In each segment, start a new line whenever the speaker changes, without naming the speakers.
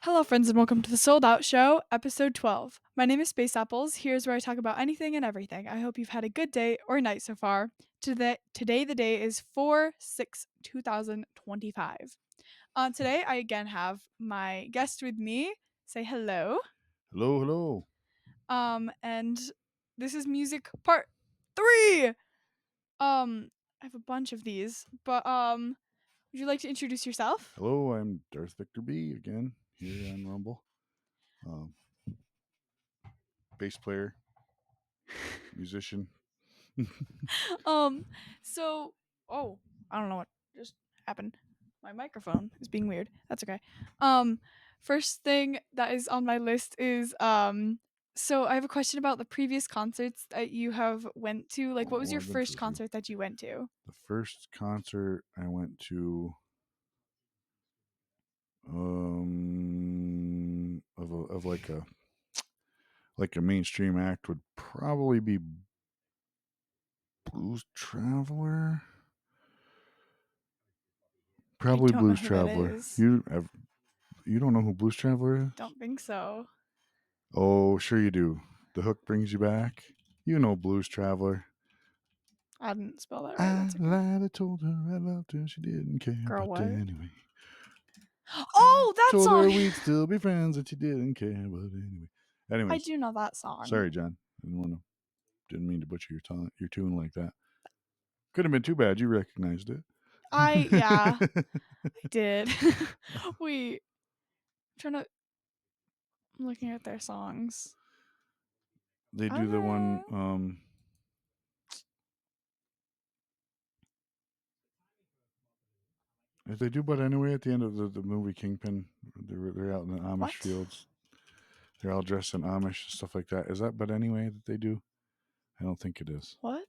Hello, friends, and welcome to the Sold Out Show, episode 12. My name is Space Apples. Here's where I talk about anything and everything. I hope you've had a good day or night so far. Today the day is 4/6/2025. Today, I again have my guest with me. Say hello.
Hello, hello.
And this is music part 3. I have a bunch of these, but would you like to introduce yourself?
Hello, I'm Darth Victor B again here on Rumble. Um, Bass player, musician.
um, so oh, I don't know what just happened. My microphone is being weird. That's okay. Um, First thing that is on my list is so I have a question about the previous concerts that you have went to. Like what was
Oh,
your
I've been to
first
a few.
concert that you went to?
The first concert I went to of like a mainstream act would probably be Blues Traveler.
I
Probably
don't know
Blues
who that
Traveler.
is.
You don't know who Blues Traveler is?
Don't think so.
Oh, sure you do. The Hook Brings You Back. You know Blues Traveler.
I didn't spell that right.
I
That's okay.
lied, I told her I loved her, she didn't care,
Girl,
but
what?
anyway. I
Oh, that
told her
song.
we'd still be friends and she didn't care, but anyway.
I
Anyways,
do know that song.
sorry, John. Didn't mean to butcher your tune like that. Could have been too bad. You recognized it.
Yeah, I did. Wait, I'm trying to. I'm looking at their songs.
They do the one.
Uh,
If they do, but anyway, at the end of the movie Kingpin, they're out in the Amish
what?
fields. They're all dressed in Amish stuff like that. Is that but anyway that they do? I don't think it is.
What?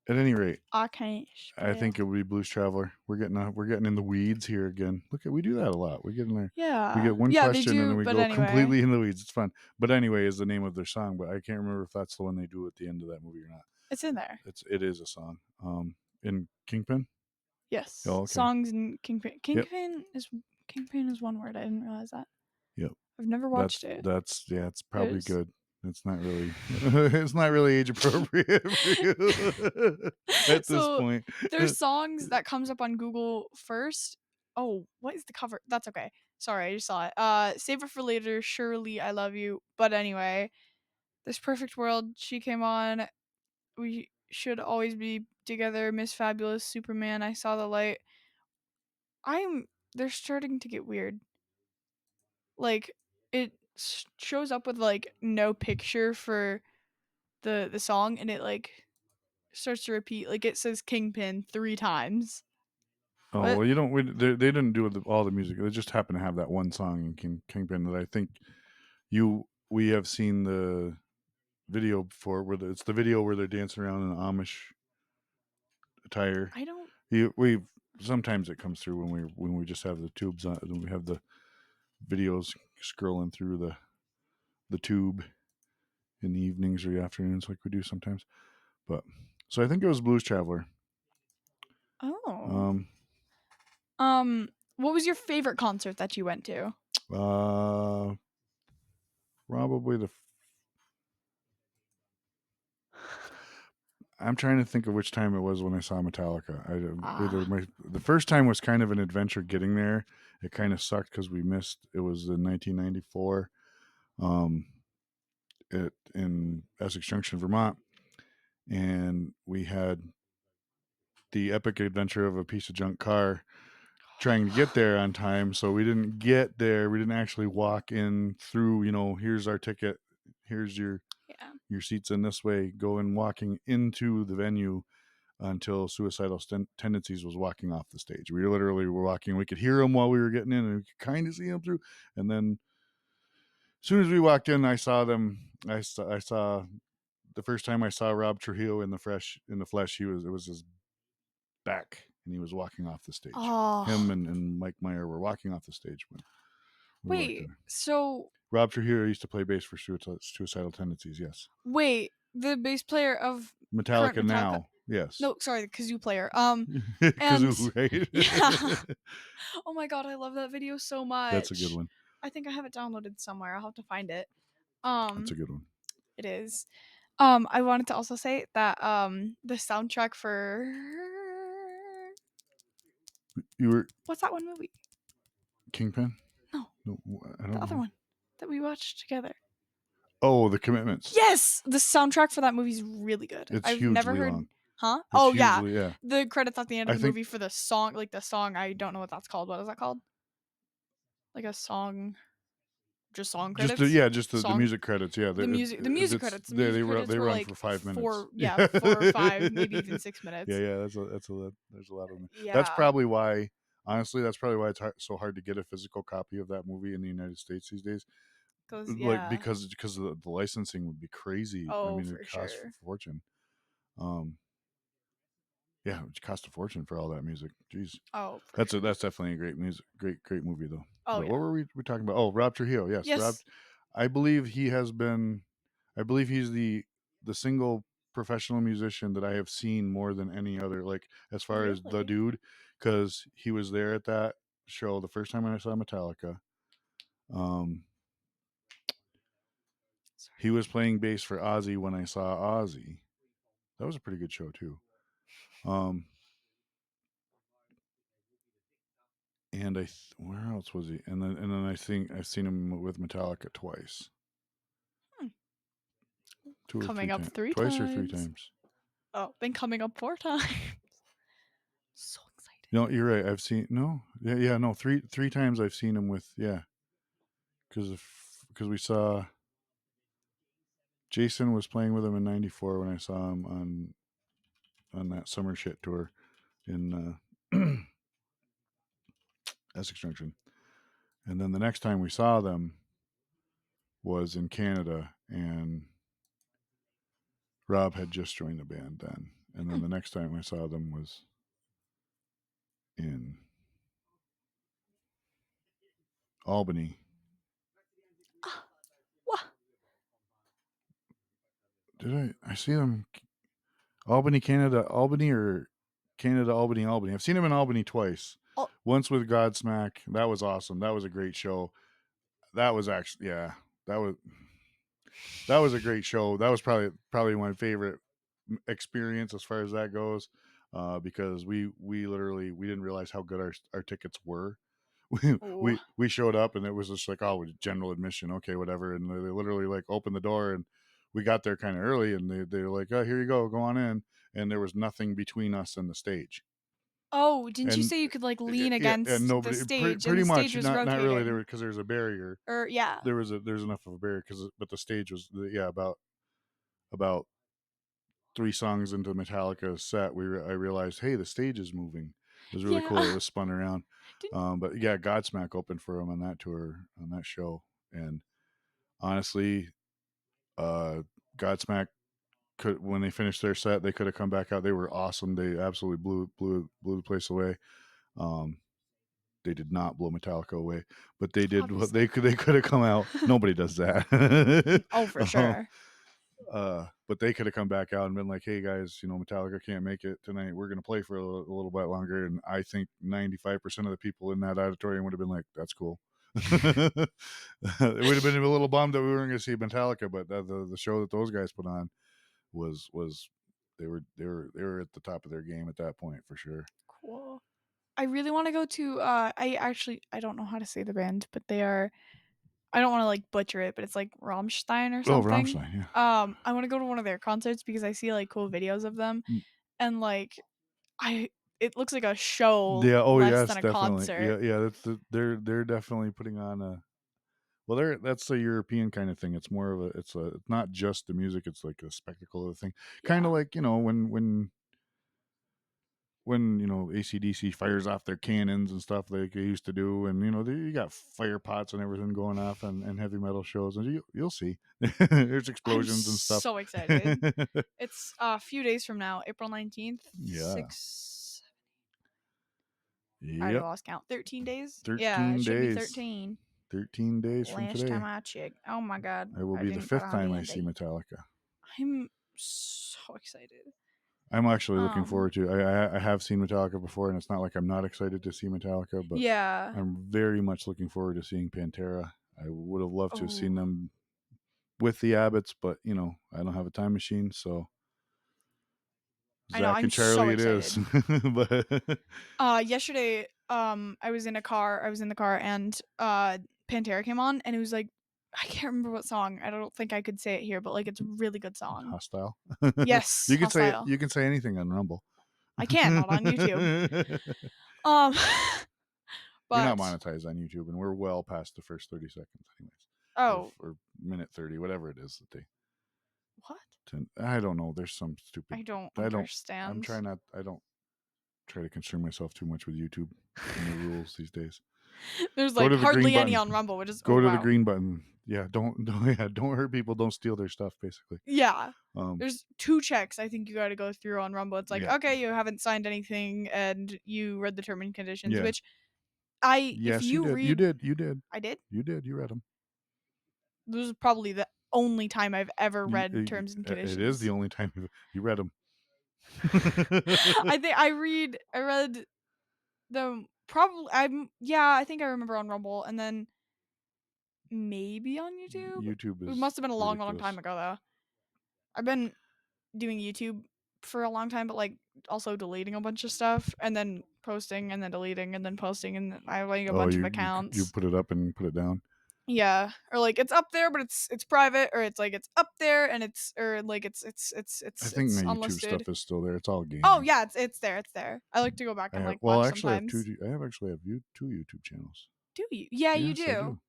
At any rate,
I can't
I
spell.
think it would be Blues Traveler. We're getting in the weeds here again. Look at we do that a lot. We get in there. We
Yeah.
get one
Yeah, they
question and then
do,
we
but
go
anyway.
completely in the weeds. It's fun. But anyway, is the name of their song. But I can't remember if that's the one they do at the end of that movie or not.
It's in there.
It is a song. In Kingpin.
Yes.
Oh, okay.
Songs and Kingpin.
Yep.
Kingpin is one word. I didn't realize that.
Yep.
I've never watched it.
That's yeah. It's
It
probably
is.
good. It's not really. It's not really age appropriate for you at this
So
point.
there's songs that comes up on Google first. Oh, what is the cover? That's okay. Sorry, I just saw it. Save it for later. Surely I love you. But anyway, this perfect world. She came on. We should always be together. Miss Fabulous, Superman. I saw the light. I'm. They're starting to get weird. Like it shows up with like no picture for the song, and it like starts to repeat. Like it says Kingpin 3 times.
Oh
What?
well, you don't. They didn't do all the music. They just happened to have that one song in Kingpin that I think we have seen the video before. It's the video where they're dancing around in Amish attire.
I don't.
We sometimes it comes through when we just have the tubes on. When we have the videos scrolling through the tube in the evenings or the afternoons, like we do sometimes. But so I think it was Blues Traveler.
Oh.
Um,
What was your favorite concert that you went to?
uh, Probably the I'm trying to think of which time it was when I saw Metallica.
Ah.
The first time was kind of an adventure getting there. It kind of sucked because we missed. It was in 1994, um, in Essex Junction, Vermont, and we had the epic adventure of a piece of junk car trying to get there on time. So we didn't get there. We didn't actually walk in through. Here's our ticket. Here's
Yeah.
your seats in this way. Go and walking into the venue until Suicidal Tendencies was walking off the stage. We literally were walking. We could hear them while we were getting in, and we could kind of see them through. And then, as soon as we walked in, I saw them. I saw the first time I saw Rob Trujillo in the flesh. It was his back, and he was walking off the stage. Him
Oh.
and Mike Meyer were walking off the stage when we walked
Wait.
in.
So
Rob Trujillo used to play bass for Suicidal Tendencies. Yes,
wait. The bass player of current
Metallica
Metallica.
now. Yes,
No, sorry, the kazoo player. And
Kazoo, right?
yeah. Oh my god, I love that video so
That's a good
much.
one.
I think I have it downloaded somewhere. I'll have to find it.
That's a
Um,
good one.
it is. I wanted to also say that the soundtrack for
You were
what's that one movie?
Kingpin?
No,
No, I don't
the other
know.
one that we watched together.
Oh, The Commitments.
Yes, the soundtrack for that movie is really good.
It's
I've never
hugely
heard.
long.
Huh?
It's
Oh yeah,
hugely, yeah.
the credits at the end of
I
the
think
movie for the song, like the song. I don't know what that's called. What is that called? Like a song, just song
just the,
credits.
yeah, just the
Song.
music credits. Yeah,
The music
it's
credits. The
they
music
run
credits were
for
like
5 minutes. Yeah,
4 or 5, maybe even 6 minutes.
yeah. That's a lot. There's a lot of them. That's
Yeah,
probably why. Honestly, that's probably why it's so hard to get a physical copy of that movie in the United States these days.
cause
Like
yeah.
because the licensing would be crazy. I
Oh,
mean,
for
it costs a
sure.
fortune. Um, yeah, it cost a fortune for all that music. Jeez,
Oh, for sure.
that's definitely a great music, great movie though.
Oh
But
yeah.
what were we talking about? Oh, Rob Trujillo. Yes, Rob.
Yes.
I believe he has been. I believe he's the single professional musician that I have seen more than any other. Like as far as the
Really?
dude, because he was there at that show the first time I saw Metallica. Um,
Sorry.
he was playing bass for Ozzy when I saw Ozzy. That was a pretty good show too. Um, and where else was he? And then I think I've seen him with Metallica twice,
Hmm.
two or three
Coming up
times,
three
twice or three
times.
times.
Oh, been coming up 4 times. So excited.
No, you're right. I've seen no, yeah, no, three times I've seen him with because we saw Jason was playing with him in '94 when I saw him on that summer shit tour in Essex Junction, and then the next time we saw them was in Canada, and Rob had just joined the band then, and then
Hmm.
the next time I saw them was in Albany.
Ah, wha-
Did I see them Albany, Canada, Albany, or Canada, Albany, Albany? I've seen him in Albany twice.
oh,
Once with Godsmack. That was awesome. That was a great show. That was actually yeah. That was that was a great show. That was probably my favorite experience as far as that goes, because we literally we didn't realize how good our tickets were. We,
oh,
we showed up and it was just like, oh, general admission, okay, whatever, and they literally like opened the door, and we got there kind of early, and they were like, oh, here you go on in, and there was nothing between us and the stage,
oh! Didn't you
and
say you could like lean
yeah, and
against the
nobody
stage, and the
pretty much
stage was
not really there
rotating?
because there's a barrier.
Or yeah.
There's enough of a barrier because but the stage was yeah about 3 songs into Metallica's set, I realized, hey, the stage is moving. It was really cool. It
Yeah.
was spun around.
Didn't
But yeah, Godsmack opened for him on that tour, on that show. And honestly, uh, Godsmack could, when they finished their set, they could have come back out. They were awesome. They absolutely blew the place away. Um, they did not blow Metallica away, but they did what
obviously.
they could have come out. Nobody does that.
Oh, for
um,
sure.
but they could have come back out and been like, "Hey guys, Metallica can't make it tonight. We're going to play for a little bit longer." And I think 95% of the people in that auditorium would have been like, "That's cool." It would have been a little bummed that we weren't going to see Metallica, but the show that those guys put on was they were at the top of their game at that point for sure.
Cool. I really want to go to. I don't know how to say the band, but they are. I don't want to like butcher it, but it's like Rammstein or
Oh,
something.
Rammstein, yeah.
I want to go to one of their concerts because I see like cool videos of them,
Mm,
and like I, it looks like a show
yeah. Oh,
less than
yes,
a
definitely.
concert.
Yeah, yeah. They're definitely putting on a. Well, that's a European kind of thing. It's more of it's not just the music. It's like a spectacle of the thing. Kind of
Yeah.
like when ACDC fires off their cannons and stuff like they used to do, and you got fire pots and everything going off and heavy metal shows, and you'll see there's
I'm
explosions and stuff.
so excited. It's a few days from now, April 19th,
Yeah.
6. I already
Yep.
lost count. 13 days? Yeah, it
13
should be
days.
13.
13 days from
Last time
today.
I checked. Oh my god,
It will
I
be the
didn't put
fifth
on
time I see
D&D.
Metallica.
I'm so excited.
I'm actually looking
Um,
forward to. I have seen Metallica before, and it's not like I'm not excited to see Metallica, but
yeah.
I'm very much looking forward to seeing Pantera. I would have loved to have seen
Oh,
them with the Abbots, but I don't have a time machine, so
I know.
Zach
I'm
and
so
Charlie it is.
excited.
But
Yesterday, I was in a car. I was in the car, and Pantera came on, and it was like, I can't remember what song. I don't think I could say it here, but like, it's a really good song.
hostile.
Yes,
You can say it.
Hostile.
You can say anything on Rumble.
I can, not on YouTube.
You're
Um,
not
but
monetized on YouTube, and we're well past the first 30 seconds, anyways,
oh,
or minute 30, whatever it is that they.
what?
I don't know. There's some stupid.
I don't
I don't. I'm
understand.
trying not. I don't try to concern myself too much with YouTube and their rules these days.
There's
Go
like
to the green
hardly any
button.
on Rumble, which is oh
Go to the
wow.
green button. Yeah, don't hurt people. Don't steal their stuff. Basically.
Yeah.
Um.
There's 2 checks I think you gotta go through on Rumble. It's like,
Yeah.
okay, you haven't signed anything and you read the term and conditions,
Yeah.
which if
Yes, you
you
did. You
read
did. You did.
I did?
You did. You read them.
This is probably the only time I've ever read terms and
It is the
conditions.
only time you read them.
I read the probably I think I remember on Rumble and then maybe on YouTube?
YouTube
It
is
must have been a long, long time
ridiculous.
ago though. I've been doing YouTube for a long time, but like also deleting a bunch of stuff and then posting and then deleting and then posting and then I have like a
Oh,
bunch of
you
accounts.
put it up and put it down.
Yeah, or like it's up there, but it's private, or it's like it's up there and it's or like
I think my
it's
YouTube
unlisted.
stuff is still there. It's all
Oh
gaming.
yeah, it's there, it's there. I like to go back and like
Well,
watch
actually, I have two.
sometimes.
I have actually have two YouTube channels.
Do you? Yeah, you
Yes, I
do.
do.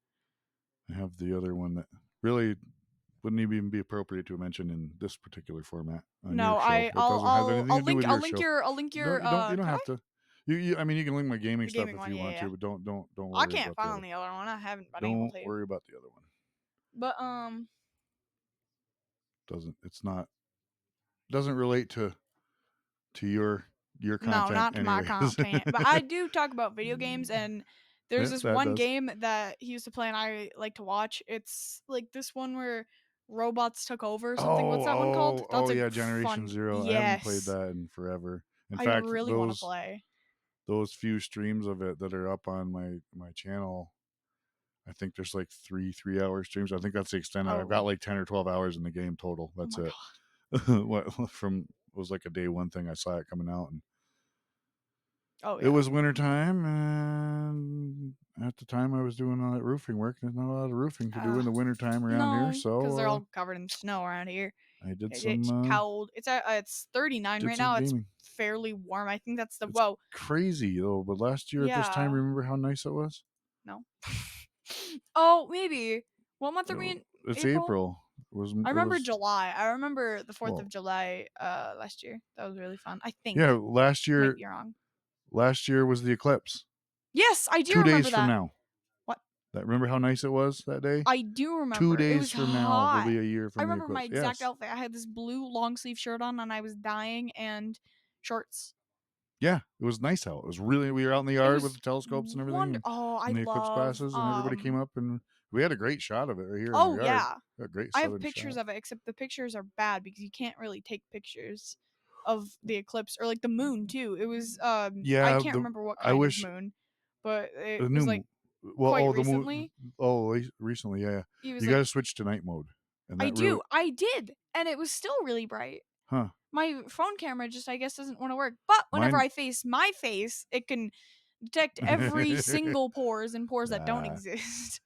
I have the other one that really wouldn't even be appropriate to mention in this particular format on your
No,
show. It doesn't have anything to do with your show.
I'll link your
You don't
could
have
I?
to. I mean, you can link my gaming
The
stuff
gaming
if
one,
you
yeah,
want
yeah.
to, but don't
I
worry
can't
about the
find
other.
the other one. I haven't been able
Don't
to.
worry about the other one.
But
Doesn't it's not doesn't relate to your
no,
content
not to my
anyways.
content. But I do talk about video games, and there's
Yeah,
this
that
one
does.
game that he used to play and I like to watch. It's like this one where robots took over or something. What's that one called?
Oh
That's a
yeah, Generation
fun.
Zero. I haven't played
Yes.
that in forever. In
I
fact,
really want to play.
those few streams of it that are up on my channel, I think there's like 3 hour streams. I think that's the extent. I've got
Oh.
like 10 or 12 hours in the game total.
Oh
That's
my
it.
god.
What from it was like a day one thing. I saw it coming out, and
Oh
it
yeah.
was wintertime, and at the time I was doing all that roofing work. There's not a lot of roofing to do
Uh
in the wintertime around here,
no, because they're
so
all covered in snow around here.
I
It's cold. It's 39
did
right
some
now. It's
gaming.
fairly warm. I think that's the
It's
whoa.
crazy though. But last year at this time,
Yeah.
remember how nice it was?
No. Oh, maybe. What month are we in?
It's
April?
April.
I
It
remember
was
July. I remember the 4th of
well,
July last year. That was really fun. I
yeah.
think. I might be wrong.
Last year was the eclipse.
Yes, I do
2 days
remember
from
that.
now.
What?
That remember how nice it was that day?
I do
Two
remember. It
days
was
from now will
hot.
be a year
I
from the
remember my
eclipse.
exact
Yes.
outfit. I had this blue long sleeve shirt on and I was dying and shorts.
Yeah, it was nice out. It was really. We were out in the
It
yard with
was
the telescopes and everything,
Oh, I
and the eclipse
love
glasses, and everybody came up, and we had a great shot of it right here in our
oh
yard.
yeah.
A great
I have
southern
pictures
shot.
of it, except the pictures are bad because you can't really take pictures of the eclipse or like the moon too. It was I
Yeah,
can't remember what
I
kind of
wish
moon, but
the
it was like
new. Well,
quite
oh
recently.
recently, yeah.
It was
You got
like
to switch to night mode, and
I
that really,
do. I did, and it was still really bright.
huh?
My phone camera just I guess doesn't want to work. But whenever
Mine.
I face my face, it can detect every single pores and pores that don't
uh,
exist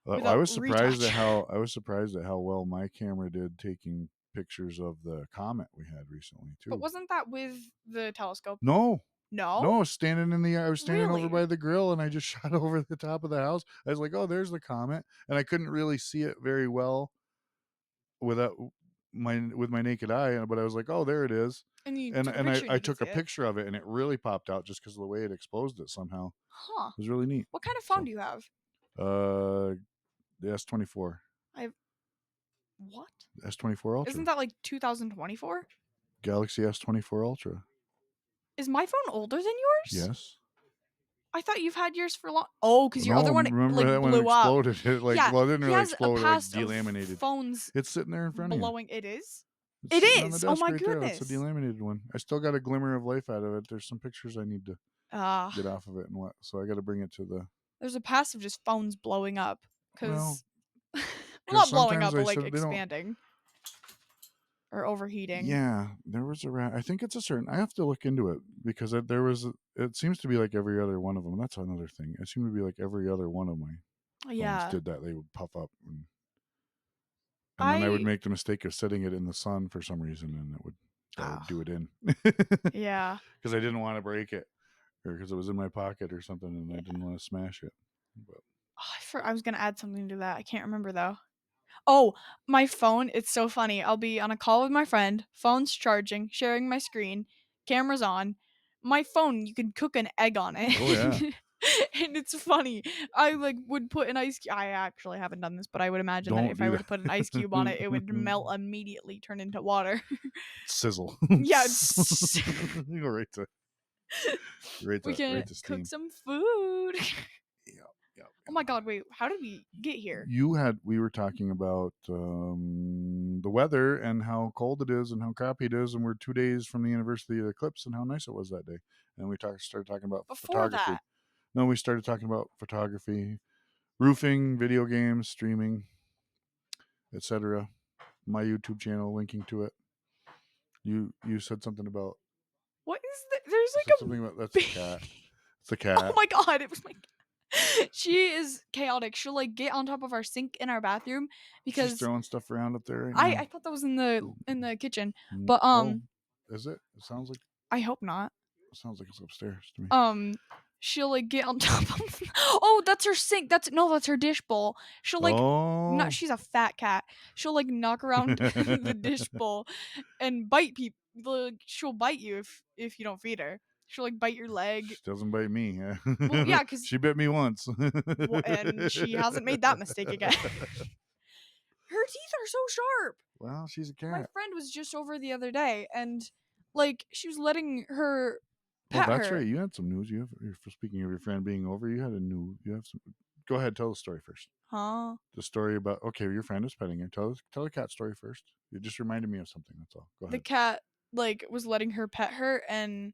I
without
was surprised at
retouch.
how well my camera did taking pictures of the comet we had recently
But
too.
wasn't that with the telescope?
No,
No?
no, I was standing over
Really?
by the grill, and I just shot over the top of the house. I was like, "Oh, there's the comet," and I couldn't really see it very well without with my naked eye, but I was like, "Oh, there it is,"
And you took a
I
picture and you could
took
see
a
it?
picture of it, and it really popped out just because of the way it exposed it somehow.
Huh.
It was really neat.
What kind of phone
So,
do you have?
uh, the S24,
I have what?
S24
Isn't
Ultra,
that like 2024?
Galaxy S24 Ultra.
Is my phone older than yours?
Yes.
I thought you've had yours for long. Oh, because your
No,
other one
remember
like
that when it
blew up.
exploded? It like
Yeah,
well, it didn't
he
really
has a
explode. It like
past of
delaminated.
phones
It's sitting there in front of you.
blowing. It is.
It's
It
sitting on the
is! Oh
desk
my
right there. That's a
goodness.
delaminated one. I still got a glimmer of life out of it. There's some pictures I need to
Ah,
get off of it and what. So I got to bring it to the.
there's a past of just phones blowing up
Well,
'cause well,
because
not blowing
sometimes
up, but,
they
like,
said they don't.
expanding or overheating.
Yeah, there was a I think it's a certain. I have to look into it because there was. It seems to be like every other one of them. That's another thing. It seemed to be like every other one of my phones
Yeah.
did that. They would puff up, and then I would
I
make the mistake of setting it in the sun for some reason, and that would do
ah,
it in
yeah.
because I didn't want to break it or because it was in my pocket or something, and I
Yeah.
didn't want to smash it. But
Oh, I was gonna add something to that. I can't remember though. Oh, my phone, it's so funny. I'll be on a call with my friend, phone's charging, sharing my screen, camera's on. My phone, you can cook an egg on it.
oh yeah,
And it's funny. I like would put an I actually haven't done this, but I would imagine that
don't
if I
do
were to put an ice cube on it, it would
that.
melt immediately, turn into water.
Sizzle.
Yeah,
You go
we can
right to
cook
steam.
some food.
Yeah, yeah,
Oh my
yeah.
god, wait, how did we get here?
We were talking about the weather and how cold it is and how crappy it is, and we're 2 days from the anniversary of the eclipse and how nice it was that day. And we started talking about
Before
photography.
that.
No, we started talking about photography, roofing, video games, streaming, etc. My YouTube channel, linking to it. You said something about.
What is that? There's
You said
like a
something about that's the cat.
bee.
It's the
Oh
cat.
my god, it was my she is chaotic. She'll like get on top of our sink in our bathroom
She's
because
throwing stuff around up there right
I
now.
thought that was in the kitchen.
Mm,
But
oh, is it?
I hope not.
It sounds like it's upstairs to me.
Um she'll like get on top of Oh, that's her sink. That's her dish bowl. She'll like not
Oh,
she's a fat cat. She'll like knock around the dish bowl and bite people. Like, she'll bite you if you don't feed her. She'll like bite your leg.
she doesn't bite me.
Well, yeah, cuz
She bit me once.
and she hasn't made that mistake again. Her teeth are so sharp.
Well, she's a
My
cat.
friend was just over the other day and like she was letting her
Oh,
pet
that's right.
her.
You had some news. For speaking of your friend being over, you have some. Go ahead, tell the story first.
Huh?
The story about okay, your friend is petting her. Tell the cat story first. You just reminded me of something. That's all. Go
The
ahead.
cat like was letting her pet her and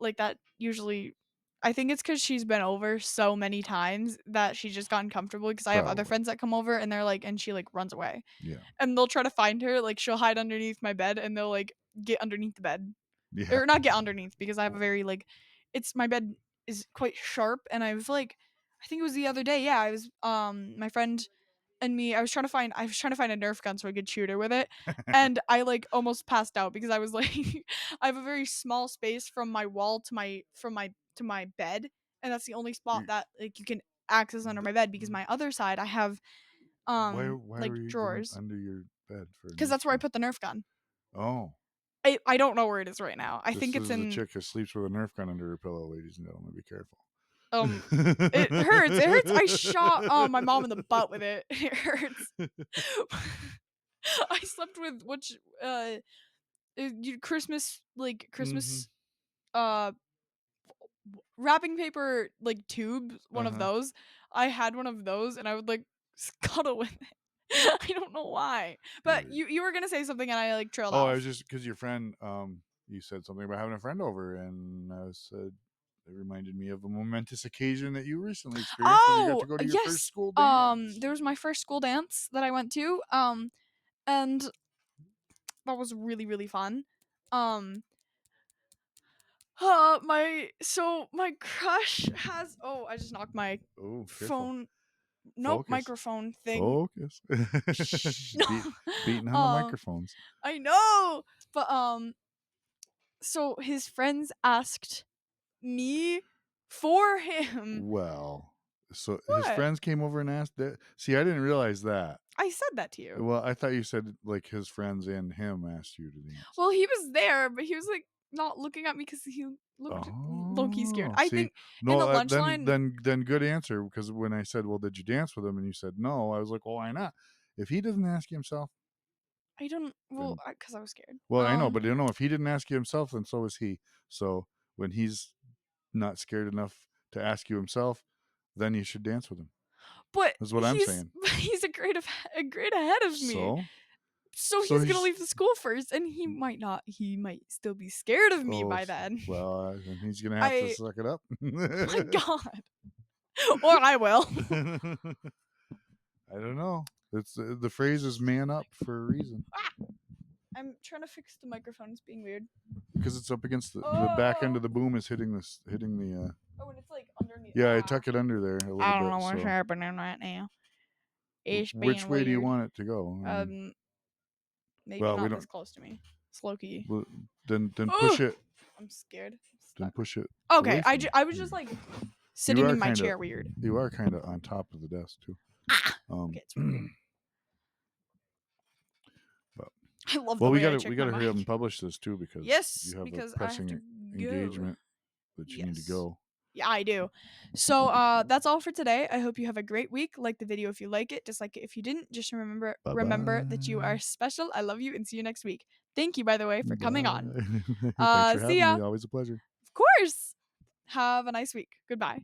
like that usually I think it's cuz she's been over so many times that she's just gotten comfortable because I have other
Probably.
friends that come over and they're like and she like runs away.
Yeah.
And they'll try to find her, like she'll hide underneath my bed and they'll like get underneath the bed.
Yeah.
Or not get underneath because I have a very like it's my bed is quite sharp and I was like I think it was the other day. Yeah, I was my friend and me I was trying to find a Nerf gun so I could shoot her with it. And I like almost passed out because I was like I have a very small space from my wall to my bed and that's the only spot
You-
that like you can access under my bed because my other side I have
why
like
were you going
drawers
under your bed for a
because
Nerf
that's where I
gun?
put the Nerf gun.
Oh,
I don't know where it is right now. I
this
think it's
is a
in
chick who sleeps with a Nerf gun under her pillow, ladies and gentlemen. Be careful.
um it hurts. It hurts. I shot my mom in the butt with it. It hurts. I slept with Christmas like
Mm-hmm.
Christmas uh wrapping paper like tubes, one of
Uh-huh.
those. I had one of those and I would like scuttle with it. I don't know why. But
Yeah.
you were gonna say something and I like trailed
Oh, I was
off.
just because your friend, you said something about having a friend over, and I said it reminded me of a momentous occasion that you recently experienced when you got
Oh
to go to your first
yes.
school dance.
There was my first school dance that I went to. And that was really, really fun. Um my crush has I just knocked my
Oh, careful.
phone nope,
Focus.
microphone thing.
Focus.
Shh.
Beating on the
um,
microphones.
I know, but so his friends asked me for him.
Well, so his
What?
friends came over and asked that. See, I didn't realize that.
I said that to you.
Well, I thought you said like his friends and him asked you to dance.
Well, he was there, but he was like not looking at me because he looked low key scared.
Oh,
I
see,
think in
no,
the lunch
then
line.
good answer because when I said, "Well, did you dance with him?" and you said no, I was like, "Well, why not? If he doesn't ask you himself,
I don't. Well,
then
because I was scared.
well, I know, but you know, if he didn't ask you himself, then so is he. So when he's not scared enough to ask you himself, then you should dance with him.
But
Is what I'm saying.
he's a grade ahead of me.
So
So
So
he's gonna
he's
leave the school first, and he might not. He might still be scared of me by
oh,
then.
well, then he's gonna have to
I
suck it up.
my God, or I will.
I don't know. It's the phrase is "man up" for a reason
I'm trying to fix the microphone. It's being weird.
because it's up against the back end
Oh,
of the boom is hitting the.
oh, and it's like underneath.
Yeah, I tuck it under there a little
I don't
bit.
know what's
So,
happening right now. It's
which
being
way do you
weird.
want it to go? I mean,
Maybe
well, we
not this
don't.
close to me. It's low key.
Well, then push
Oh,
it.
I'm scared. I'm
Then
stuck.
push it
Okay,
away from you.
I was just
Yeah.
like
You
sitting
are
in my
kind of
chair weird.
on top of the desk too.
Ah,
Um,
okay, it's working.
but
I love the
well,
way I
we
check my
gotta hurry up and
mic.
publish this too because
Yes,
you have a
because I have to
pressing
go.
engagement that you need to
Yes.
go.
Yeah, I do. So that's all for today. I hope you have a great week. Like the video if you like it, dislike it if you didn't. Just
Bye
remember that you are
bye.
special. I love you and see you next week. Thank you by the way for coming on.
Bye. Thanks for
See
having
ya.
me. Always a pleasure.
Of course. Have a nice week. Goodbye.